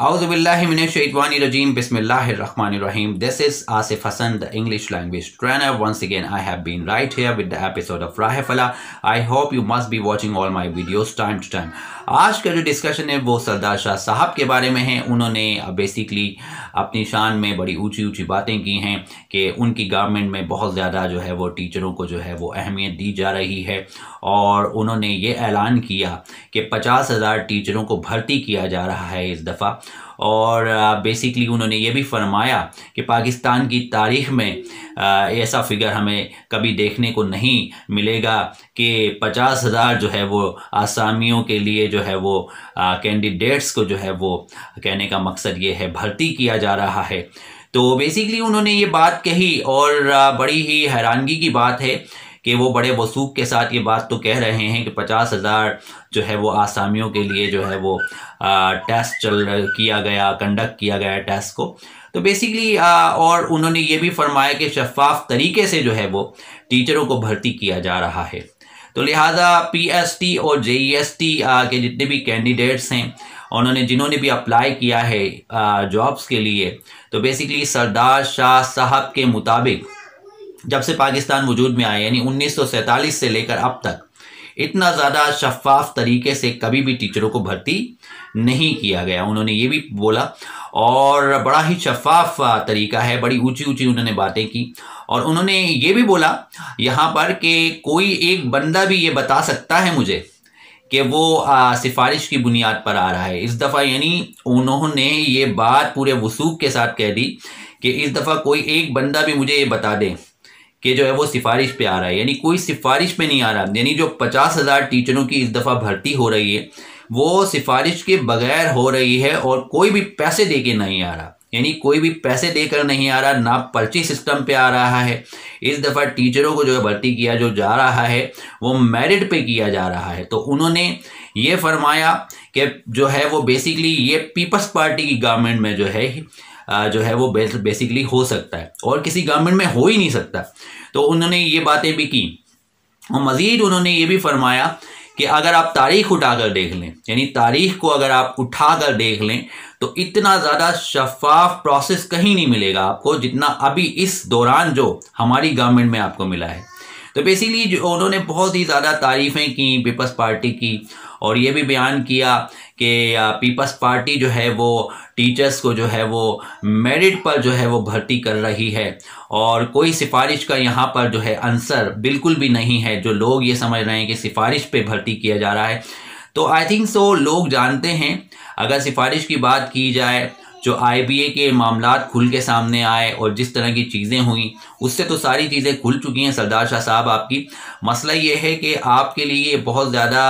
Auzubillahiminash-shaytanir-rajim. Bismillahir-Rahmanir-Rahim. This is Asif Hassan, the English language trainer. Once again, I have been right here with the episode of Rahe Falah. I hope you must be watching all my videos time to time. आज का जो discussion है वो सरदार शाह साहब के बारे में है। उन्होंने बेसिकली अपनी शान में बड़ी ऊंची ऊंची बातें की हैं कि उनकी गवर्नमेंट में बहुत ज़्यादा जो है वो टीचरों को जो है वो अहमियत दी जा रही है, और उन्होंने ये ऐलान किया कि 50,000 टीचरों को भर्ती किया जा रहा है इस दफ़ा। और बेसिकली उन्होंने ये भी फरमाया कि पाकिस्तान की तारीख़ में ऐसा फिगर हमें कभी देखने को नहीं मिलेगा कि 50,000 जो है वो आसामियों के लिए जो है वो कैंडिडेट्स को जो है वो कहने का मकसद ये है भर्ती किया जा रहा है। तो बेसिकली उन्होंने ये बात कही, और बड़ी ही हैरानगी की बात है कि वो बड़े वसूख के साथ ये बात तो कह रहे हैं कि 50,000 जो है वो आसामियों के लिए जो है वो टेस्ट कंडक्ट किया गया टेस्ट को। तो बेसिकली और उन्होंने ये भी फरमाया कि शफाफ तरीके से जो है वो टीचरों को भर्ती किया जा रहा है। तो लिहाजा PST और JEST के जितने भी कैंडिडेट्स हैं, जिन्होंने भी अप्लाई किया है जॉब्स के लिए, तो बेसिकली सरदार शाह साहब के मुताबिक जब से पाकिस्तान वजूद में आया यानी 1947 से लेकर अब तक इतना ज़्यादा शफाफ तरीके से कभी भी टीचरों को भर्ती नहीं किया गया। उन्होंने ये भी बोला, और बड़ा ही शफाफ तरीका है, बड़ी ऊंची ऊंची उन्होंने बातें की। और उन्होंने ये भी बोला यहाँ पर कि कोई एक बंदा भी ये बता सकता है मुझे कि वो सिफारिश की बुनियाद पर आ रहा है। इस दफ़ा यानी उन्होंने ये बात पूरे वसूख के साथ कह दी कि इस दफ़ा कोई एक बंदा भी मुझे ये बता दे कि जो है वो सिफारिश पे आ रहा है, यानी कोई सिफारिश पे नहीं आ रहा। यानी जो 50,000 टीचरों की इस दफ़ा भर्ती हो रही है वो सिफारिश के बगैर हो रही है, और कोई भी पैसे दे के नहीं आ रहा, यानी कोई भी पैसे देकर नहीं आ रहा, ना पर्ची सिस्टम पे आ रहा है। इस दफ़ा टीचरों को जो है भर्ती किया जो जा रहा है वो मेरिट पे किया जा रहा है। तो उन्होंने ये फरमाया कि जो है वो बेसिकली ये पीपल्स पार्टी की गवर्नमेंट में जो है वो बेसिकली हो सकता है, और किसी गवर्नमेंट में हो ही नहीं सकता। तो उन्होंने ये बातें भी की, और मज़ीद उन्होंने ये भी फरमाया कि अगर आप तारीख़ उठाकर देख लें, यानी तारीख़ को अगर आप उठाकर देख लें, तो इतना ज़्यादा शफाफ प्रोसेस कहीं नहीं मिलेगा आपको जितना अभी इस दौरान जो हमारी गवर्नमेंट में आपको मिला है। तो बेसिकली जो उन्होंने बहुत ही ज़्यादा तारीफ़ें की पीपल्स पार्टी की, और ये भी बयान किया कि पीपल्स पार्टी जो है वो टीचर्स को जो है वो मेरिट पर जो है वो भर्ती कर रही है, और कोई सिफारिश का यहाँ पर जो है आंसर बिल्कुल भी नहीं है। जो लोग ये समझ रहे हैं कि सिफारिश पे भर्ती किया जा रहा है, तो आई थिंक सो लोग जानते हैं अगर सिफारिश की बात की जाए, जो IBA के मामलात खुल के सामने आए और जिस तरह की चीज़ें हुई उससे तो सारी चीज़ें खुल चुकी हैं सरदार शाह साहब आपकी। मसला ये है कि आपके लिए बहुत ज़्यादा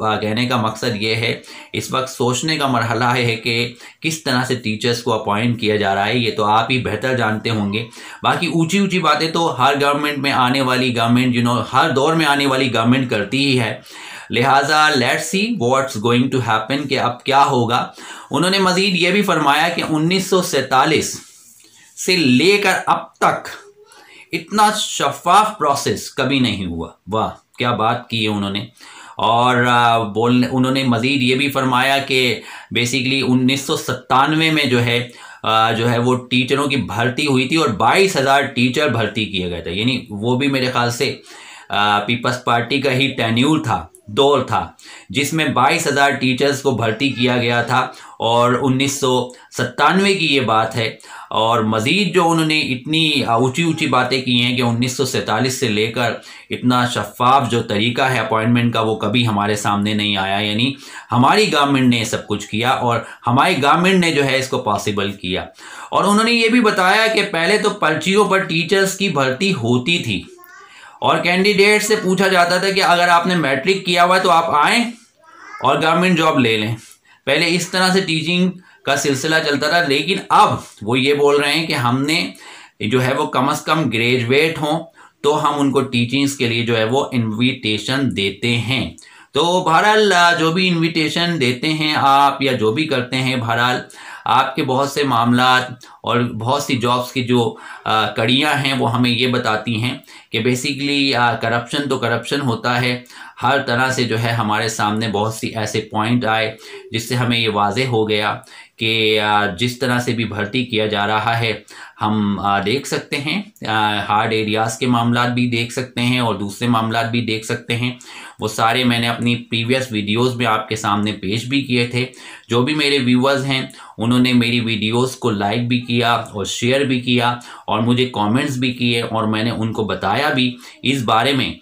कहने का मकसद ये है, इस वक्त सोचने का मरहला है कि किस तरह से टीचर्स को अपॉइंट किया जा रहा है, ये तो आप ही बेहतर जानते होंगे। बाकी ऊंची ऊंची बातें तो हर गवर्नमेंट में आने वाली गवर्नमेंट हर दौर में आने वाली गवर्नमेंट करती ही है। लिहाजा let's see what's going to happen, कि अब क्या होगा। उन्होंने मजीद ये भी फरमाया कि 1947 से लेकर अब तक इतना शफाफ प्रोसेस कभी नहीं हुआ। वाह, क्या बात की है उन्होंने। और उन्होंने मजीद ये भी फरमाया कि बेसिकली 1997 में जो है वो टीचरों की भर्ती हुई थी, और 22,000 टीचर भर्ती किए गए थे। यानी वो भी मेरे ख्याल से पीपल्स पार्टी का ही टेन्यूर था, दौर था, जिसमें 22,000 टीचर्स को भर्ती किया गया था, और 1997 की ये बात है। और मज़ीद जो उन्होंने इतनी ऊंची ऊंची बातें की हैं कि 1947 से लेकर इतना शफाफ जो तरीका है अपॉइंटमेंट का वो कभी हमारे सामने नहीं आया। यानी हमारी गवर्नमेंट ने सब कुछ किया, और हमारी गवर्नमेंट ने जो है इसको पॉसिबल किया। और उन्होंने ये भी बताया कि पहले तो पर्चियों पर टीचर्स की भर्ती होती थी, और कैंडिडेट से पूछा जाता था कि अगर आपने मैट्रिक किया हुआ है तो आप आएँ और गवर्नमेंट जॉब ले लें। पहले इस तरह से टीचिंग का सिलसिला चलता था, लेकिन अब वो ये बोल रहे हैं कि हमने जो है वो कम से कम ग्रेजुएट हों तो हम उनको टीचिंग्स के लिए जो है वो इन्विटेशन देते हैं। तो बहरहाल जो भी इन्विटेशन देते हैं आप या जो भी करते हैं, बहरहाल आपके बहुत से मामला और बहुत सी जॉब्स की जो कड़ियाँ हैं वो हमें ये बताती हैं कि बेसिकली करप्शन तो करप्शन होता है। हर तरह से जो है हमारे सामने बहुत सी ऐसे पॉइंट आए जिससे हमें ये वाज़ेह हो गया कि जिस तरह से भी भर्ती किया जा रहा है हम देख सकते हैं, हार्ड एरियाज़ के मामलात भी देख सकते हैं और दूसरे मामलात भी देख सकते हैं। वो सारे मैंने अपनी प्रीवियस वीडियोस में आपके सामने पेश भी किए थे। जो भी मेरे व्यूअर्स हैं उन्होंने मेरी वीडियोस को लाइक भी किया और शेयर भी किया और मुझे कमेंट्स भी किए और मैंने उनको बताया भी इस बारे में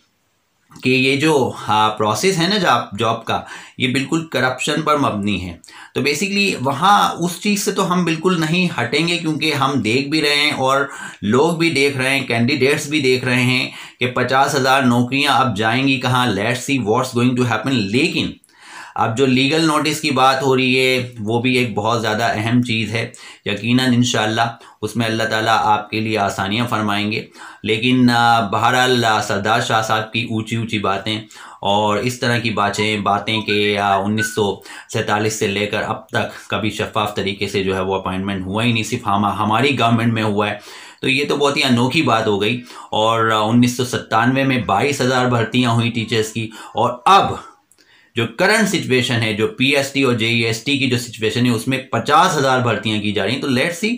कि ये जो प्रोसेस है ना जॉब का, ये बिल्कुल करप्शन पर मबनी है। तो बेसिकली वहाँ उस चीज़ से तो हम बिल्कुल नहीं हटेंगे, क्योंकि हम देख भी रहे हैं और लोग भी देख रहे हैं, कैंडिडेट्स भी देख रहे हैं कि 50,000 नौकरियाँ अब जाएंगी कहाँ। Let's see what's going to happen. लेकिन अब जो लीगल नोटिस की बात हो रही है वो भी एक बहुत ज़्यादा अहम चीज़ है। यकीनन इंशाल्लाह उसमें अल्लाह ताला आपके लिए आसानियाँ फरमाएंगे। लेकिन बहरहाल सरदार शाह साहब की ऊंची ऊंची बातें और इस तरह की बातें कि 1947 से लेकर अब तक कभी शफाफ तरीके से जो है वो अपॉइंटमेंट हुआ ही नहीं, सिर्फ हमारी गवर्नमेंट में हुआ है। तो ये तो बहुत ही अनोखी बात हो गई। और 1997 में 22,000 भर्तियाँ हुई टीचर्स की, और अब जो करंट सिचुएशन है, जो पीएसटी और जेईएसटी की जो सिचुएशन है, उसमें 50,000 भर्तियां की जा रही हैं। तो लेट्स सी,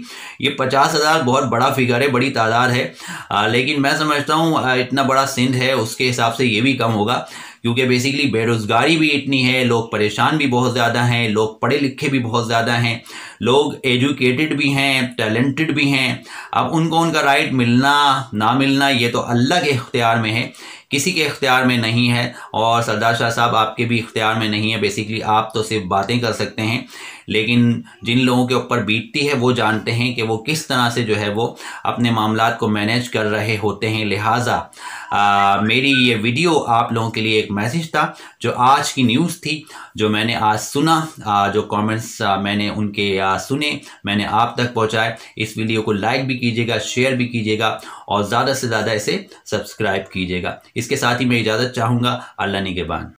ये 50,000 बहुत बड़ा फिगर है, बड़ी तादाद है। लेकिन मैं समझता हूँ इतना बड़ा सिंध है उसके हिसाब से ये भी कम होगा, क्योंकि बेसिकली बेरोज़गारी भी इतनी है, लोग परेशान भी बहुत ज़्यादा हैं, लोग पढ़े लिखे भी बहुत ज़्यादा हैं, लोग एजुकेटेड भी हैं, टैलेंटेड भी हैं। अब उनको उनका राइट मिलना ना मिलना ये तो अल्लाह के इख्तियार में है, किसी के इख्तियार में नहीं है, और सरदार शाह साहब आपके भी इख्तियार में नहीं है। बेसिकली आप तो सिर्फ बातें कर सकते हैं, लेकिन जिन लोगों के ऊपर बीतती है वो जानते हैं कि वो किस तरह से जो है वो अपने मामलात को मैनेज कर रहे होते हैं। लिहाजा मेरी ये वीडियो आप लोगों के लिए एक मैसेज था, जो आज की न्यूज़ थी, जो मैंने आज सुना, जो कमेंट्स मैंने उनके सुने, मैंने आप तक पहुंचाए। इस वीडियो को लाइक भी कीजिएगा, शेयर भी कीजिएगा और ज़्यादा से ज़्यादा इसे सब्सक्राइब कीजिएगा। इसके साथ ही मैं इजाज़त चाहूँगा। अल्लाह निगहबान।